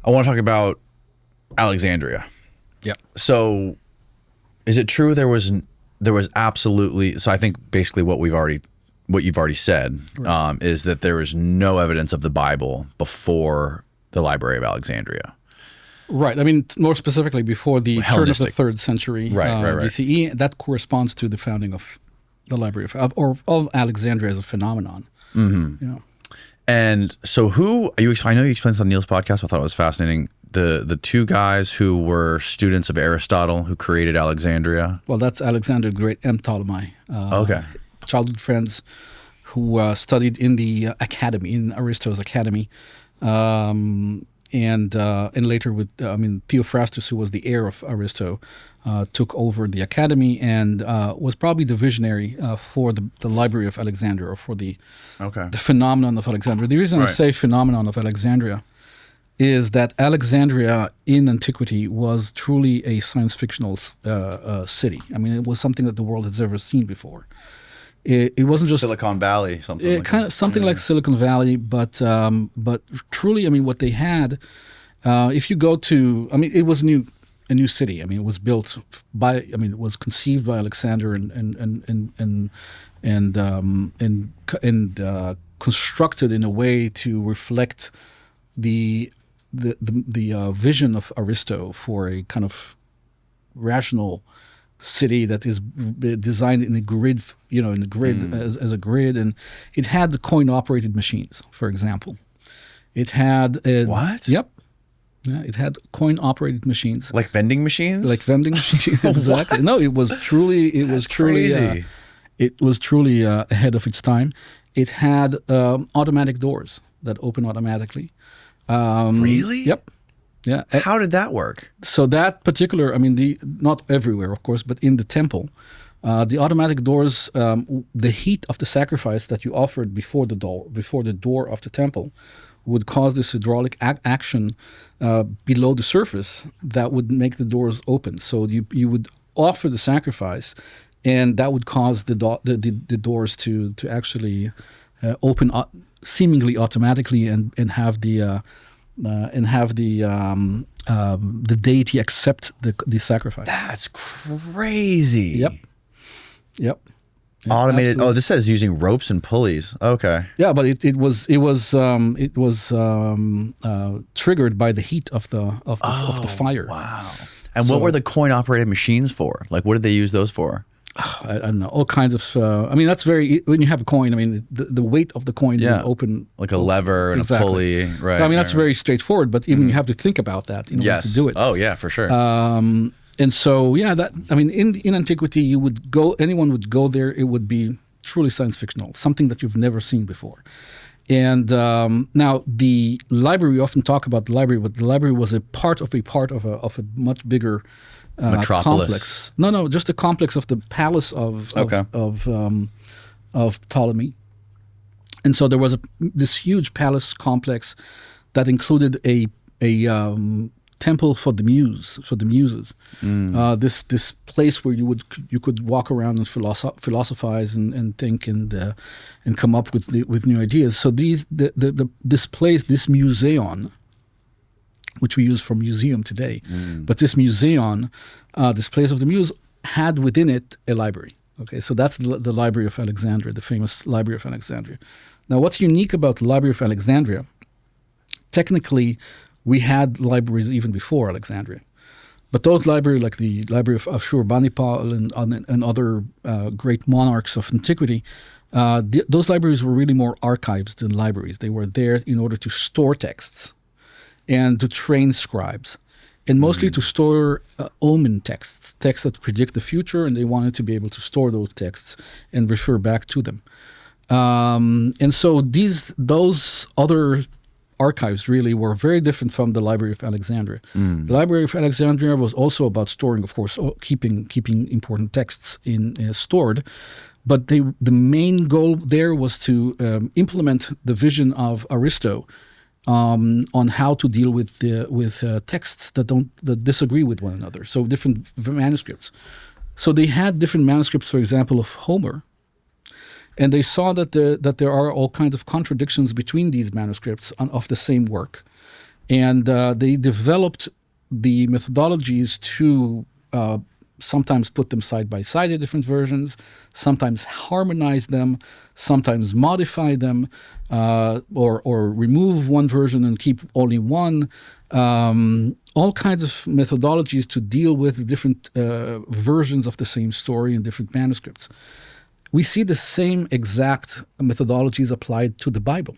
I want to talk about Alexandria. Yeah. So, is it true there was absolutely? So I think basically what you've already said is that there is no evidence of the Bible before the Library of Alexandria. Right. I mean, more specifically, before the turn of the 3rd century BCE, that corresponds to the founding of the Library of Alexandria as a phenomenon. Mm-hmm. Yeah. And so, I know you explained this on Neil's podcast. I thought it was fascinating. The two guys who were students of Aristotle who created Alexandria. Well, that's Alexander the Great and Ptolemy. Childhood friends who studied in the academy, in Aristotle's academy. And later with, Theophrastus, who was the heir of Aristo, took over the academy and was probably the visionary for the Library of Alexandria, or for the phenomenon of Alexandria. The reason I say phenomenon of Alexandria is that Alexandria in antiquity was truly a science fictional city. I mean, it was something that the world has never seen before. It wasn't just Silicon Valley, like Silicon Valley, but truly, I mean, what they had. If you go to, I mean, it was a new city. I mean, it was built it was conceived by Alexander and constructed in a way to reflect the vision of Aristo for a kind of rational city that is designed in a grid, as a grid, and it had the coin-operated machines, for example. It had what? Yep. Yeah, it had coin-operated machines, like vending machines. Exactly. No, it was truly crazy. It was truly ahead of its time. It had automatic doors that open automatically. Really? Yep. Yeah. How did that work? So that particular, I mean, not everywhere, of course, but in the temple, the automatic doors, the heat of the sacrifice that you offered before the door of the temple, would cause this hydraulic action below the surface that would make the doors open. So you would offer the sacrifice, and that would cause the doors to actually open seemingly automatically and have the deity accept the sacrifice. That's crazy. Yep. Yeah, automated. Absolutely. Oh, this says using ropes and pulleys. Okay. Yeah, but it was triggered by the heat of the fire. Wow. And what were the coin operated machines for? Like, what did they use those for? I don't know, all kinds of. I mean, that's when you have a coin. I mean, the weight of the coin will open like a lever and a pulley, right? I mean, that's very straightforward, but even you have to think about that in order to do it. Oh yeah, for sure. And so in antiquity, anyone would go there. It would be truly science fictional, something that you've never seen before. And now the library, we often talk about the library, but the library was a part of a much bigger metropolis. Complex. No, just a complex of the palace of Ptolemy. And so there was this huge palace complex that included a temple for the muses. This place where you could walk around and philosophize and think and come up with new ideas. So this place, this museum, which we use for museum today, but this museum, this place of the muse, had within it a library. Okay, so that's the Library of Alexandria, the famous Library of Alexandria. Now, what's unique about the Library of Alexandria? Technically, we had libraries even before Alexandria, but those libraries, like the Library of Ashurbanipal and other great monarchs of antiquity, those libraries were really more archives than libraries. They were there in order to store texts and to train scribes, and mostly to store omen texts that predict the future, and they wanted to be able to store those texts and refer back to them. And so those other archives really were very different from the Library of Alexandria. The Library of Alexandria was also about storing, of course, keeping important texts stored, but the main goal there was to implement the vision of Aristo on how to deal with texts that disagree with one another. So different manuscripts. So they had different manuscripts, for example, of Homer, and they saw that there are all kinds of contradictions between these manuscripts of the same work, And they developed the methodologies to sometimes put them side by side in different versions, sometimes harmonize them, sometimes modify them, or remove one version and keep only one. All kinds of methodologies to deal with different versions of the same story in different manuscripts. We see the same exact methodologies applied to the Bible.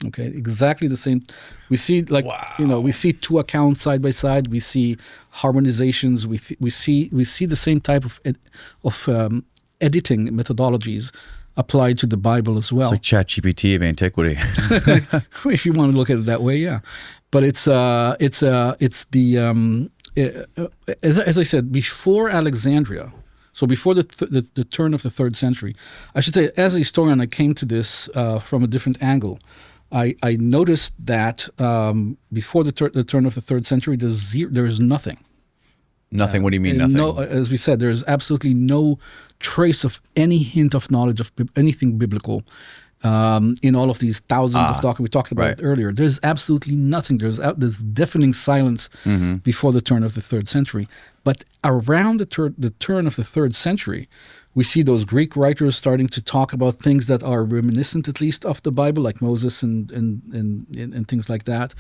Okay, exactly the same. We see we see two accounts side by side. We see harmonizations. We see the same type of editing methodologies applied to the Bible as well. It's like ChatGPT of antiquity. If you want to look at it that way, yeah. But it's as I said, before Alexandria. So before the turn of the 3rd century, I should say, as a historian, I came to this from a different angle. I noticed that before the turn of the 3rd century, there is nothing. Nothing? What do you mean nothing? No, as we said, there's absolutely no trace of any hint of knowledge of anything biblical in all of these thousands of documents we talked about it earlier. There's absolutely nothing. There's deafening silence before the turn of the 3rd century. But around the turn of the 3rd century, we see those Greek writers starting to talk about things that are reminiscent, at least, of the Bible, like Moses and things like that.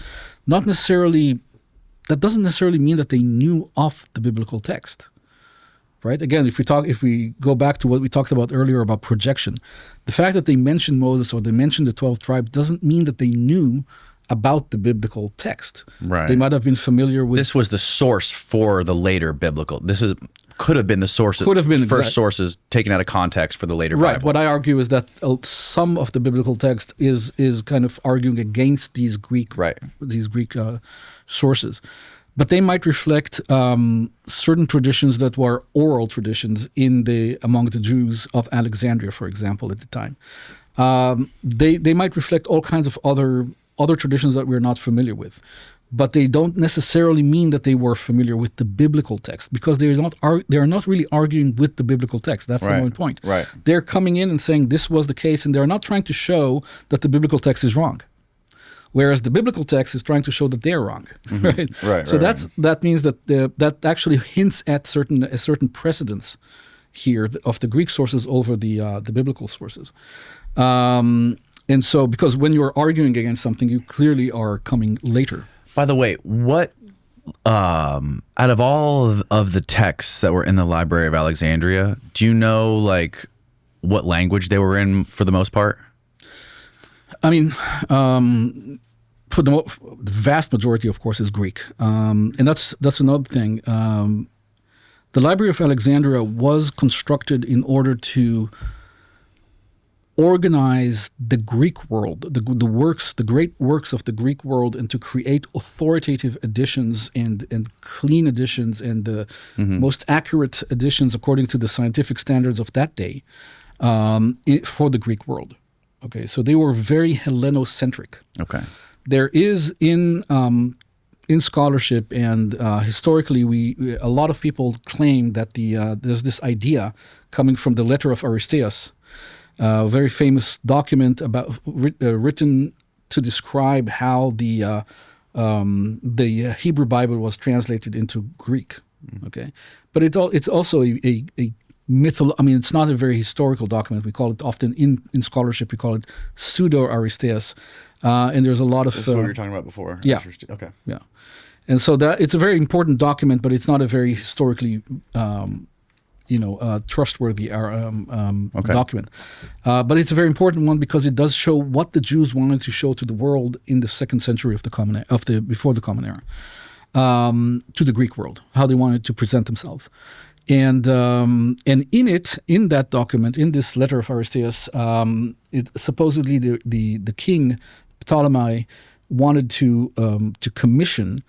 Not necessarily. That doesn't necessarily mean that they knew of the biblical text, right? Again, if we go back to what we talked about earlier about projection, the fact that they mentioned Moses or they mentioned the 12 tribes doesn't mean that they knew about the biblical text. Right. They might have been familiar with. This was the source for the later biblical. Could have been the source. Could have been first sources taken out of context for the later right. Bible. What I argue is that some of the biblical text is kind of arguing against these Greek sources, but they might reflect certain traditions that were oral traditions among the Jews of Alexandria, for example, at the time. They might reflect all kinds of other traditions that we're not familiar with. But they don't necessarily mean that they were familiar with the biblical text, because they're not really arguing with the biblical text. That's the main point. Right. They're coming in and saying this was the case, and they're not trying to show that the biblical text is wrong, whereas the biblical text is trying to show that they're wrong. Right. Right. So that means that that actually hints at a certain precedence here of the Greek sources over the biblical sources. And so, because when you're arguing against something, you clearly are coming later. By the way, what out of all of the texts that were in the Library of Alexandria, do you know what language they were in for the most part? I mean, for the vast majority, of course, is Greek, and that's another thing. The Library of Alexandria was constructed in order to organize the Greek world, the great works of the Greek world, and to create authoritative editions and clean editions and the most accurate editions according to the scientific standards of that day for the Greek world. Okay, so they were very Hellenocentric. Okay, there is in scholarship and historically, a lot of people claim that there's this idea coming from the letter of Aristeas. A very famous document written to describe how the Hebrew Bible was translated into Greek. Okay, but it's also a mythological. I mean, it's not a very historical document. We call it often in scholarship. We call it pseudo Aristeas, and there's a lot of. That's what you were talking about before. Yeah. Okay. Yeah, and so that it's a very important document, but it's not a very historically. Trustworthy document. But it's a very important one because it does show what the Jews wanted to show to the world in the 2nd century before the Common Era, to the Greek world, how they wanted to present themselves. And in that document, in this letter of Aristeas, supposedly the king Ptolemy wanted to commission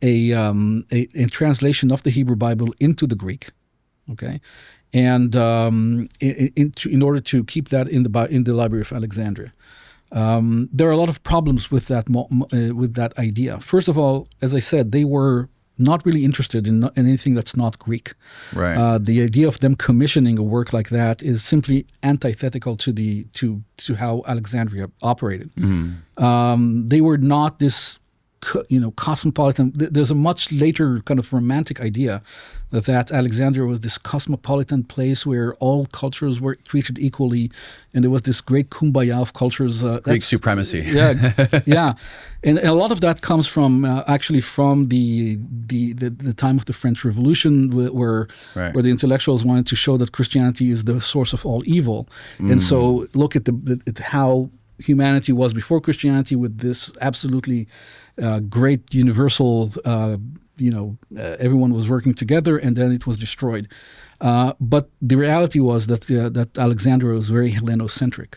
a translation of the Hebrew Bible into the Greek. Okay, and in order to keep that in the Library of Alexandria, there are a lot of problems with that idea. First of all, as I said, they were not really interested in anything that's not Greek. Right. The idea of them commissioning a work like that is simply antithetical to how Alexandria operated. They were not this, cosmopolitan. There's a much later kind of romantic idea that Alexandria was this cosmopolitan place where all cultures were treated equally, and there was this great kumbaya of cultures. Greek supremacy. Yeah, and a lot of that comes from actually from the time of the French Revolution, where the intellectuals wanted to show that Christianity is the source of all evil, and so look at at how humanity was before Christianity with this absolutely great universal. Everyone was working together, and then it was destroyed. But the reality was that Alexandria was very Hellenocentric.